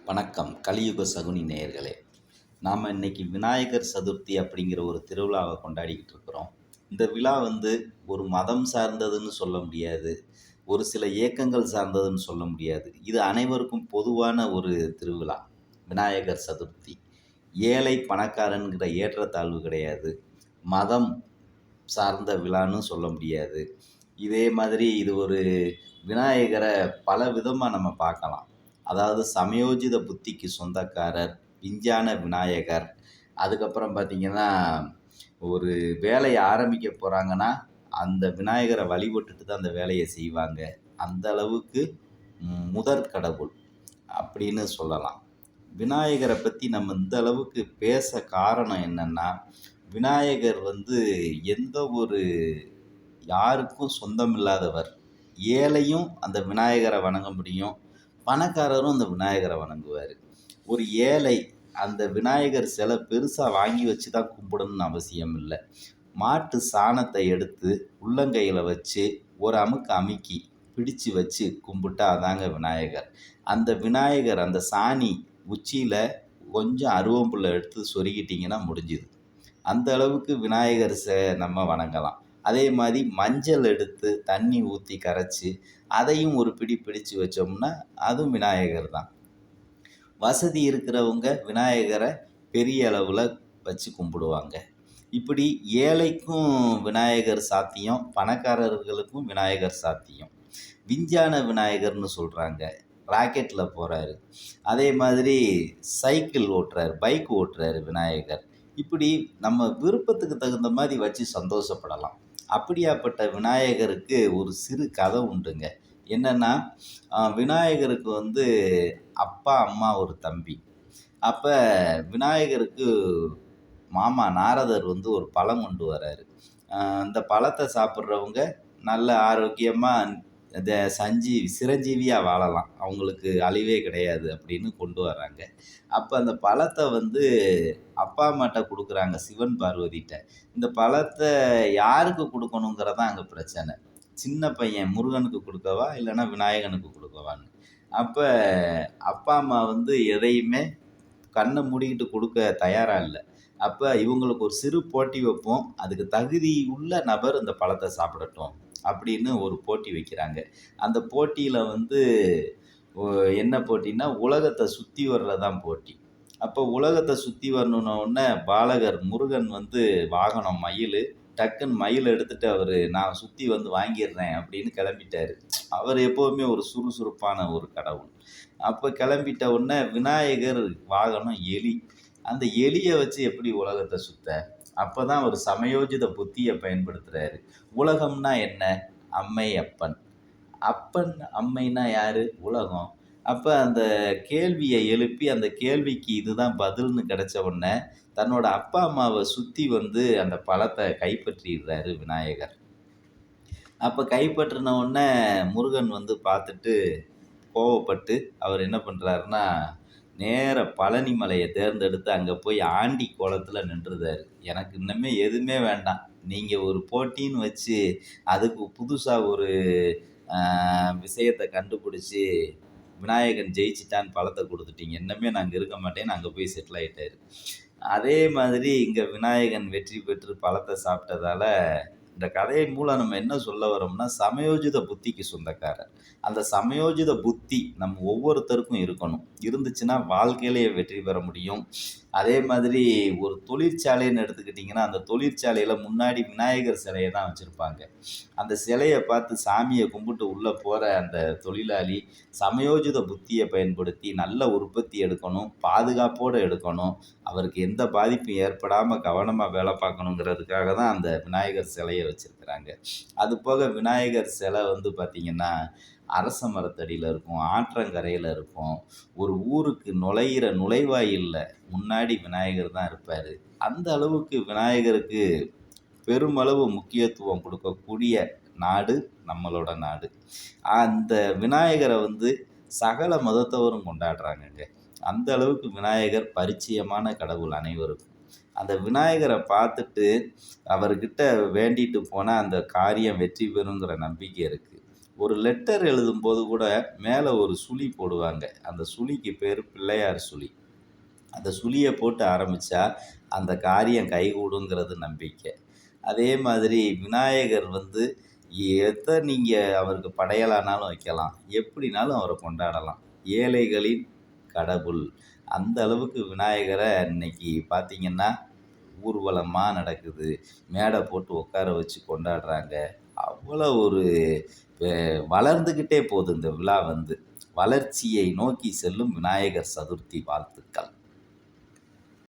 வணக்கம். கலியுக சகுனி நேயர்களே! நாம இன்னைக்கு விநாயகர் சதுர்த்தி அப்படிங்கிற ஒரு திருவிழாவ கொண்டாடிக்கிட்டு இருக்கிறோம். இந்த விழா ஒரு மதம் சார்ந்ததுன்னு சொல்ல முடியாது. ஒரு சில இயக்கங்கள் சார்ந்ததுன்னு சொல்ல முடியாது. இது அனைவருக்கும் பொதுவான ஒரு திருவிழா. விநாயகர் சதுர்த்தி. ஏழை, பணக்காரன்கிற ஏற்றத்தாழ்வு கிடையாது. மதம் சார்ந்த விழான்னு சொல்ல முடியாது. இதே மாதிரி இது ஒரு விநாயகர பல விதமா நம்ம பார்க்கலாம். அதாவது சமயோஜித புத்திக்கு சொந்தக்காரர், விஞ்ஞான விநாயகர். அதுக்கப்புறம் பார்த்தீங்கன்னா, ஒரு வேலைய ஆரம்பிக்க போறாங்கன்னா, அந்த விநாயகர வழிபட்டுட்டு தான் அந்த வேலைய செய்வாங்க. அந்த அளவுக்கு முதற் கடவுள் அப்படின்னு சொல்லலாம். விநாயகர பத்தி நம்ம இந்த அளவுக்கு பேச காரணம் என்னன்னா, விநாயகர் எந்த ஒரு யாருக்கும் சொந்தமில்லாதவர். ஏழையும் அந்த விநாயகர வணங்க முடியும். பணக்காரரும் அந்த விநாயகர வணங்குவாரு. ஒரு ஏழை அந்த விநாயகர் சிலை பெருசா வாங்கி வச்சு தான் கும்பிடணும்னு அவசியம் இல்ல. மாட்டு சாணத்த எடுத்து உள்ளங்கையில வச்சு ஒரு அமுக்கு அமுக்கி பிடிச்சு வச்சு கும்பிட்டா அதாங்க விநாயகர். அந்த விநாயகர் அந்த சாணி உச்சியில கொஞ்சம் அருவம்புல்ல எடுத்து சொருகிட்டீங்கன்னா முடிஞ்சுது. அந்த அளவுக்கு விநாயகர் நம்ம வணங்கலாம். அதே மாரி மஞ்சள் எடுத்து தண்ணி ஊத்தி கரைச்சு, அதையும் ஒரு பிடி பிடிச்சு வச்சோம்னா, அதுவும் விநாயகர் தான். வசதி இருக்கிறவங்க விநாயகர பெரிய அளவுல வச்சு கும்பிடுவாங்க. இப்படி ஏழைக்கும் விநாயகர் சாத்தியம், பணக்காரர்களுக்கும் விநாயகர் சாத்தியம். விஞ்ஞான விநாயகர்னு சொல்றாங்க. ராக்கெட்ல போறாரு. அதே மாதிரி சைக்கிள் ஓட்டுறாரு, பைக் ஓட்டுறாரு விநாயகர். இப்படி நம்ம விருப்பத்துக்கு தகுந்த மாரி வச்சு சந்தோஷப்படலாம். அப்படியாப்பட்ட விநாயகருக்கு ஒரு சிறு கதை உண்டுங்க. என்னன்னா, விநாயகருக்கு அப்பா, அம்மா, ஒரு தம்பி. அப்ப விநாயகருக்கு மாமா நாரதர் ஒரு பழம் கொண்டு வராரு. அந்த பழத்த சாப்பிட்றவங்க நல்ல ஆரோக்கியமா இந்த சிரஞ்சீவியா வாழலாம். அவங்களுக்கு அழிவே கிடையாது அப்படின்னு கொண்டு வர்றாங்க. அப்ப அந்த பழத்த அப்பா அம்மாட்ட குடுக்குறாங்க, சிவன் பார்வதிட்ட. இந்த பழத்த யாருக்கு குடுக்கணுங்கிறது தான் அங்க பிரச்சனை. சின்ன பையன் முருகனுக்கு குடுக்கவா? இல்லன்னா விநாயகனுக்கு குடுக்கவான்னு. அப்ப அப்பா அம்மா எதையுமே கண்ண மூடிக்கிட்டு குடுக்க தயாரா இல்ல. அப்ப இவங்களுக்கு ஒரு சிறு போட்டி வைப்போம். அதுக்கு தகுதி உள்ள நபர் இந்த பழத்த சாப்பிடட்டும் அப்படின்னு ஒரு போட்டி வைக்கிறாங்க. அந்த போட்டியில ஒ என்ன போட்டின்னா, உலகத்த சுத்தி வர்றது தான் போட்டி. அப்போ உலகத்த சுத்தி வரணுன்ன உடனே பாலகர் முருகன் வாகனம் மயிலு. டக்குன்னு மயில எடுத்துட்டு அவரு நான் சுத்தி வாங்கிடுறேன் அப்படின்னு கிளம்பிட்டாரு. அவர் எப்பவுமே ஒரு சுறுசுறுப்பான ஒரு கடவுள். அப்ப கிளம்பிட்ட உடனே விநாயகர் வாகனம் எலி. அந்த எலிய வச்சு எப்படி உலகத்த சுத்த? அப்பதான் ஒரு சமயோஜித புத்திய பயன்படுத்துறாரு. உலகம்னா என்ன? அம்மை, அப்பன். அப்பன், அம்மைன்னா யாரு? உலகம். அப்ப அந்த கேள்விய எழுப்பி, அந்த கேள்விக்கு இதுதான் பதில்னு கிடைச்ச உடனே, தன்னோட அப்பா, அம்மாவ சுத்தி அந்த பழத்த கைப்பற்றிடுறாரு விநாயகர். அப்ப கைப்பற்றின உடனே முருகன் பார்த்துட்டு கோவப்பட்டு அவர் என்ன பண்றாருன்னா, நேரா பழனி மலைய தேர்ந்தெடுத்து அங்க போய் ஆண்டி கோலத்துல நின்றுதாரு. எனக்கு இன்னமே எதுவுமே வேண்டாம். நீங்க ஒரு போட்டின்னு வச்சு, அதுக்கு புதுசா ஒரு அ விஷயத்த கண்டுபிடிச்சு, விநாயகன் ஜெயிச்சுட்டான்னு பழத்த குடுத்துட்டீங்க. இன்னமே நான் அங்க இருக்க மாட்டேன்னு அங்க போய் செட்டில் ஆயிட்டாரு. அதே மாதிரி இங்க விநாயகன் வெற்றி பெற்று பழத்த சாப்பிட்டதால, இந்த கதையின் மூலம் நம்ம என்ன சொல்ல வரோம்னா, சமயோஜித புத்திக்கு சொந்தக்காரர். அந்த சமயோஜித புத்தி நம்ம ஒவ்வொருத்தருக்கும் இருக்கணும். இருந்துச்சுன்னா வாழ்க்கையிலே வெற்றி பெற முடியும். அதே மாதிரி ஒரு தொழிற்சாலைன்னு எடுத்துக்கிட்டிங்கன்னா, அந்த தொழிற்சாலையில முன்னாடி விநாயகர் சிலைய தான் வச்சிருப்பாங்க. அந்த சிலைய பார்த்து சாமிய கும்பிட்டு உள்ள போற அந்த தொழிலாளி, சமயோஜித புத்திய பயன்படுத்தி நல்ல உற்பத்தி எடுக்கணும், பாதுகாப்போட எடுக்கணும். அவருக்கு எந்த பாதிப்பும் ஏற்படாம கவனமா வேலை பார்க்கணுங்கிறதுக்காக தான் அந்த விநாயகர் சிலைய வச்சிருக்கிறாங்க. அதுபோக விநாயகர் சிலை பார்த்தீங்கன்னா, அரச மரத்தடியில இருக்கும், ஆற்றங்கரையில இருக்கும். ஒரு ஊருக்கு நுழையிற நுழைவாயில்ல முன்னாடி விநாயகர் தான் இருப்பாரு. அந்த அளவுக்கு விநாயகருக்கு பெருமளவு முக்கியத்துவம் கொடுக்கக்கூடிய நாடு நம்மளோட நாடு. அந்த விநாயகர சகல மதத்தவரும் கொண்டாடுறாங்கங்க. அந்த அளவுக்கு விநாயகர் பரிச்சயமான கடவுள் அனைவருக்கும். அந்த விநாயகர பார்த்துட்டு அவர்கிட்ட வேண்டிட்டு போனா அந்த காரியம் வெற்றி பெறுங்கிற நம்பிக்கை இருக்கு. ஒரு லெட்டர் எழுதும்போது கூட மேலே ஒரு சுழி போடுவாங்க. அந்த சுழிக்கு பேர் பிள்ளையார் சுழி. அந்த சுழிய போட்டு ஆரம்பிச்சா, அந்த காரியம் கைகூடுங்கிறது நம்பிக்கை. அதே மாதிரி விநாயகர் வந்து நீங்க அவருக்கு படையலானாலும் வைக்கலாம். எப்படினாலும் அவர கொண்டாடலாம். ஏழைகளின் கடவுள். அந்த அளவுக்கு விநாயகர இன்னைக்கு பார்த்தீங்கன்னா, ஊர்வலமா நடக்குது. மேடை போட்டு உட்கார வச்சு கொண்டாடுறாங்க. அவ்வளோ ஒரு பெ வளர்ந்துக்கிட்டே போகுது இந்த விழா வந்து. வளர்ச்சியை நோக்கி செல்லும் விநாயகர் சதுர்த்தி வாழ்த்துக்கள்.